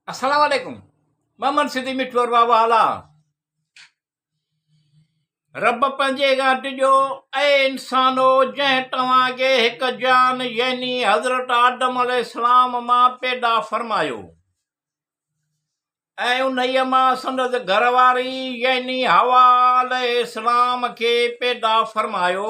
अस्सलाम वालेकुम। मोहम्मद सिद्दीक मिठोर बाबा आला। रब पंहिंजे घाट जो ऐं इंसानो जंहिं तव्हांखे हिकु जान यानी हज़रत आदम अलैहिस्सलाम मां पैदा फरमायो ऐं उन्हीअ मां संदसि घरवारी यानी हवा अलैहिस्सलाम खे पैदा फरमायो।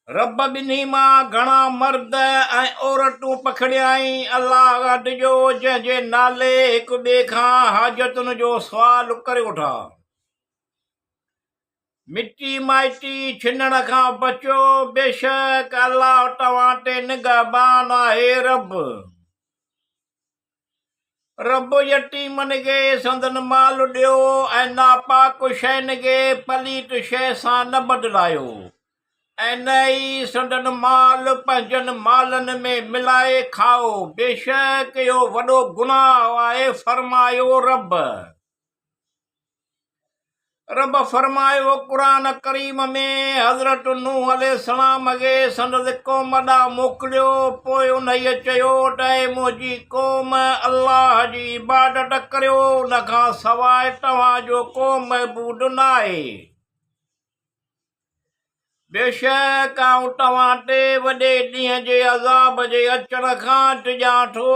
रब ॿिन्ही मां घणा मर्द ऐं औरतूं पखड़ियाई अलाह गॾ जो जंहिंजे नाले हिकु ॿिए खां हाजतुनि जो सुवाल करियो था। मिटी माइटी छिनण खां बचो, बेशक अलाह तव्हां ते निगहबान आहे। रब यतीमन खे संदन माल ॾियो ऐं नापाक शयुनि खे पलीत शइ सां न बदिलायो ऐं न ई संदन माल पंहिंजनि मालनि में मिलाए खाओ, बेशक इहो वॾो गुनाह आहे। फरमायो रब फरमायो क़ुरान करीम में हज़रत नूह अलैहिस्सलाम खे संदसि क़ौम ॾांहुं मोकिलियो। पोइ उन्हीअ चयो त मुंहिंजी क़ौम अलाह जी इबादत करियो, उन खां सवाइ तव्हांजो को महबूद न आहे। बेशक आऊं तव्हां ते वॾे ॾींहं जे अज़ाब जे अचण खां टिॼां थो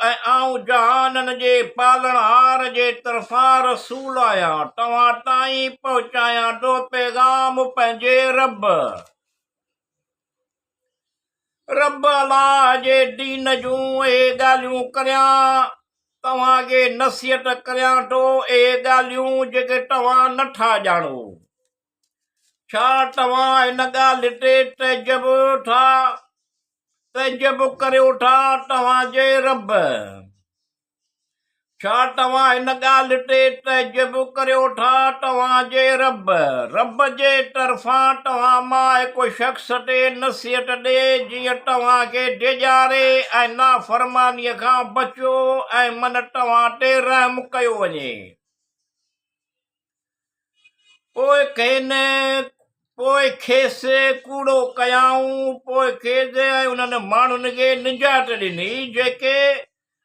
ऐं आऊं जहाननि जे पालणहार जे तरफ़ां रसूल आहियां, तव्हां ताईं पहुचायां थो पैगाम पंहिंजे रब अलाह जे दीन जूं इहे ॻाल्हियूं करियां, तव्हांखे नसीहत करियां थो इहे ॻाल्हियूं जेके तव्हां नथा ॼाणो। छा तव्हां हिन ॻाल्हि ते तइजब करियो था तव्हांजे रब? छा तव्हां हिन ॻाल्हि ते तइजब करियो था तव्हांजे रब जे तरफ़ां तव्हां मां हिकु शख़्स ते नसीहत ॾे जीअं तव्हांखे ॾेॼारे ऐं नाफ़रमानीअ खां बचो ऐं मन तव्हां ते रहम कयो वञे। पोइ खेसि कूड़ो कयाऊं, पोइ खेसि ऐं उन्हनि माण्हुनि खे निजात ॾिनी जेके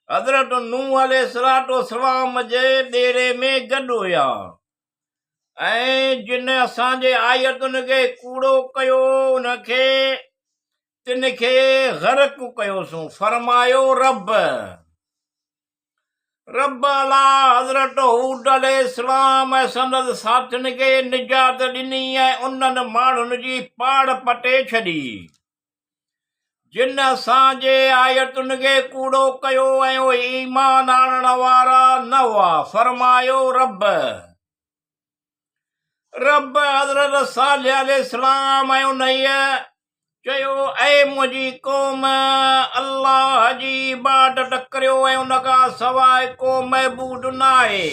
हज़रत नूह अलैहिस्सलाम जे ॿेड़े में गॾु हुया ऐं जिन असांजे आयतुनि खे कूड़ो कयो तिन खे ग़रक़ कयोसीं। फरमायो रब अलाह हज़रत हूद अलैहिस्सलाम ऐं संदसि साथियुनि खे निजात ॾिनी ऐं उन्हनि माण्हुनि जी पाड़ पटे छॾी जिन असांजे आयतुनि खे कूड़ो कयो ऐं उहे ईमान आणण वारा न हुआ। फरमायो रब हज़रत सालिह अलैहिस्सलाम ऐं उन्हीअ चयो मुंहिंजी क़ौम अल्लाह जी इबादत करियो ऐं उन खां सवाइ को महबूद न आहे।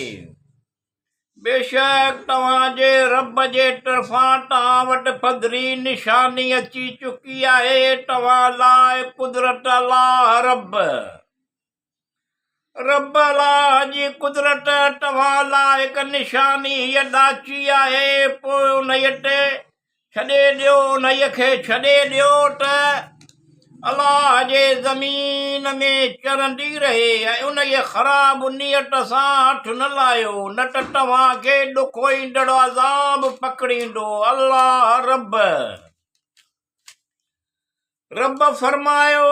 बेशक तव्हांजे रब जे तरफ़ां तव्हां वटि पधरी निशानी अची चुकी आहे। तव्हां लाइ कुदरत अलाह रब अलाह जी कुदरत तव्हां लाइ हिकु निशानी हीअ ॾाची आहे। पोइ उन्हीअ खे छॾे ॾियो त अलाह जे ज़मीन में चरंदी रहे ऐं उनखे ख़राब नियत सां हथ न लाहियो, न त तव्हांखे ॾुखो ईंदड़ अज़ाब पकड़ींदो। अलाह रब फरमायो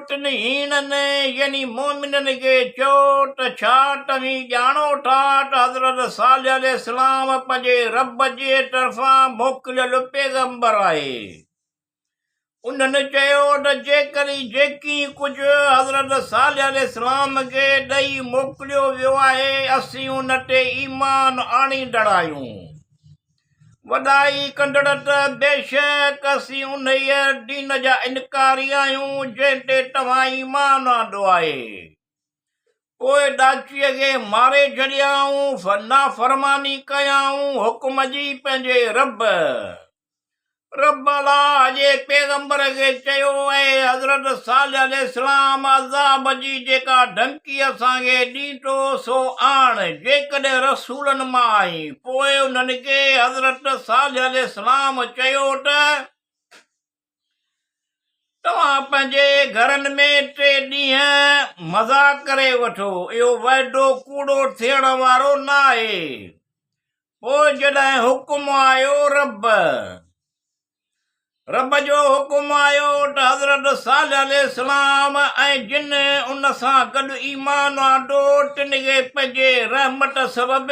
टिन हीननि यानी मोमिननि खे चयो त छा तव्हीं ॼाणो था त हज़रत सालिह अलैहिस्सलाम पंहिंजे रब जे तरफ़ां मोकिलियल पैगंबर आहे। उन्हनि चयो त जेकी कुझु हज़रत सालिह अलैहिस्सलाम खे ॾेई मोकिलियो वियो आहे असीं उन ते ईमान आणींदड़ आहियूं। वॾाई कंदड़ त बेशक असीं उन्हीअ दीन जा इनकारी आहियूं जंहिं ते तव्हां ईमान आंदो आहे। पोइ ॾाचीअ खे मारे छॾियाऊं, नाफ़रमानी कयाऊं हुकुम जी पंहिंजे रब अलाह जे पैगंबर खे चयो हज़रत सालिह अलैहिस्सलाम अज़ाब जी जेका धमकी असांखे ॾींदो सो आण जेकॾहिं रसूलनि मां आई। पोइ उन्हनि खे हज़रत सालिह अलैहिस्सलाम चयो त तव्हां पंहिंजे घरनि में 3 ॾींहं मज़ाक करे वठो, इहो वाइदो कूड़ो थियण वारो न आहे। पोइ जॾहिं हुकुम आयो रब जो हुकुम आयो त हज़रत सालिह अलैहिस्सलाम ऐं जिन उन सां गॾु ईमान आंदो टिन खे पंहिंजे रहमत सबब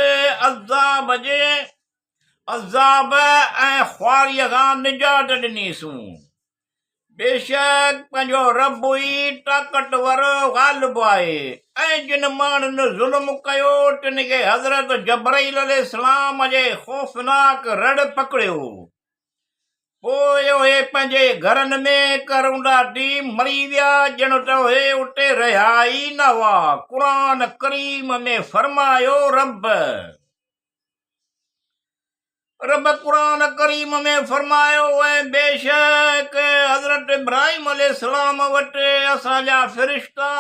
अज़ाब ऐं ख़्वारीअ खां निजात ॾिनीसूं। बेशक पंहिंजो रब ई ताक़तवर ग़ालिब आहे। ऐं जिन माण्हुनि ज़ुल्म कयो तिन खे हज़रत जबराईल अलैहिस्सलाम जे ख़ौफ़नाक रड़ पकड़ियो। पोइ उहे पंहिंजे घरनि में करूंदा थी मरी विया ॼण त उहे उते रहिया ई न हुआ। क़ुरान करीम में फरमायो रब क़ुरान करीम में फरमायो ऐं बेशक हज़रत इब्राहिम अलैहिस्सलाम वटि असांजा फ़रिश्ता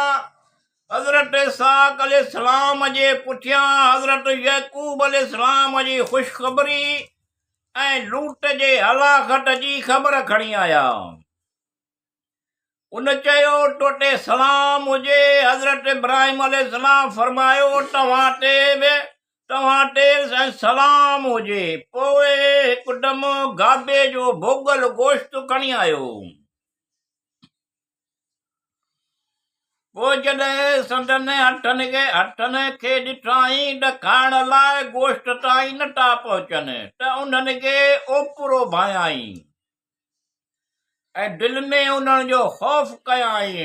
हज़रत इसाक अलैहिस्सलाम जे पुठियां हज़रत याकूब अलैहिस्सलाम जी ख़ुशख़बरी ऐं लूट जे हलाकत जी ख़बर खणी आया। उन चयो तोते सलाम हुजे। हज़रत इब्राहिम अलैहिस्सलाम फरमायो तव्हां ते सलाम हुजे। पोइ हिकदमि गाबे जो भोगल गोश्त खणी आयो। पोइ जॾहिं संदन हथनि खे ॾिठाई त खाइण लाइ गोश्त ताईं नथा पहुचनि त उन्हनि खे ओपरो भायाई ऐं दिलि में उन्हनि जो ख़ौफ़ कयाई।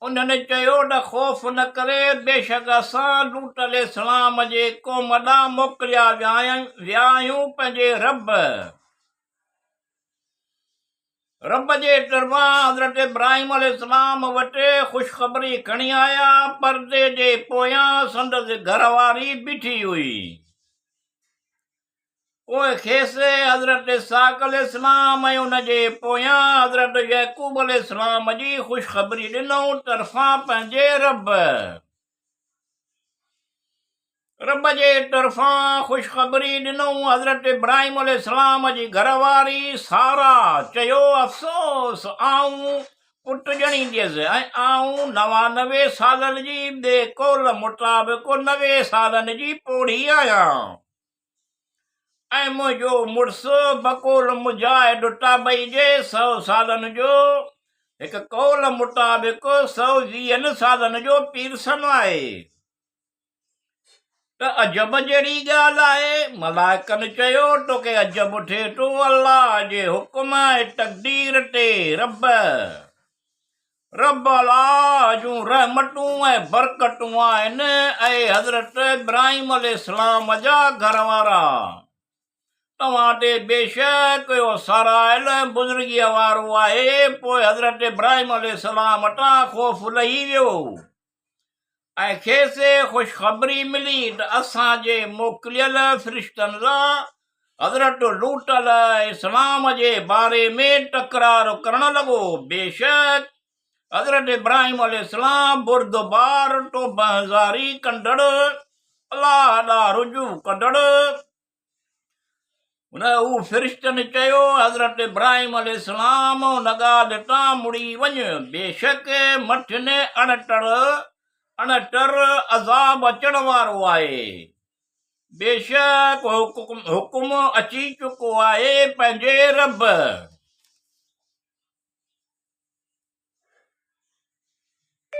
उन्हनि चयो त ख़ौफ़ न करे, बेशक असां लूत अलैहिस्सलाम जे क़ौम ॾांहुं मोकिलिया विया आहियूं पंहिंजे रब जे तरफ़ां हज़रत इब्राहिम अलैहिस्सलाम वटि ख़ुशख़बरी खणी आया। पर्दे जे पोयां संदसि घरवारी बीठी हुई। पोइ खेसि हज़रत इसाक अलैहिस्सलाम ऐं उन जे पोयां हज़रत याकूब अलैहिस्सलाम जी ख़ुशख़बरी ॾिनऊं तरफ़ां पंहिंजे रब जे तरफ़ां ख़ुशख़बरी ॾिनऊं। हज़रत इब्राहिम अलैहिस्सलाम जी घरवारी सारा चयो अफ़सोस आऊं पुट ॼणींदसि ऐं आऊं 99 सालनि जी ॿिए कौल मुताबिक़ 90 सालनि जी पोढ़ी आहियां ऐं मुंहिंजो मुड़ुसु बकौल मुजाहिद ताबई जे 100 सालनि जो, हिकु कौल मुताबिक़ 120 सालनि जो पीरसन आहे। त अजब जहिड़ी ॻाल्हि आहे। मलाइकनि चयो तोखे अजब थिए थो अलाह जे हुकुम ऐं तक़दीर ते। रब अलाह जूं रहमतूं ऐं बरकतूं आहिनि ऐं हज़रत इब्राहिम अलैहिस्सलाम जा घरवारा तव्हां ते बेशक इहो सारायल बुज़ुर्गीअ वारो आहे। पोइ हज़रत इब्राहिम अलैहिस्सलाम तां ख़ौफ़ लही वियो ऐं खेसि ख़ुशख़बरी मिली त असांजे मोकिलियल फ़रिश्तनि सां हज़रत लूत अलैहिस्सलाम जे बारे में तकरार करण लॻो। बेशक हज़रत इब्राहिम अलैहिस्सलाम बुरदबार तौबाज़ारी कंदड़ अलाह ॾांहुं रुजू कंदड़ हू फ़रिश्तनि चयो हज़रत इब्राहिम अलैहिस्सलाम उन ॻाल्हि तां मुड़ी वञ। बेशक मथियुनि अणटर अज़ाब अचण वारो आहे। बेशक हुकुम अची चुको आहे पंहिंजे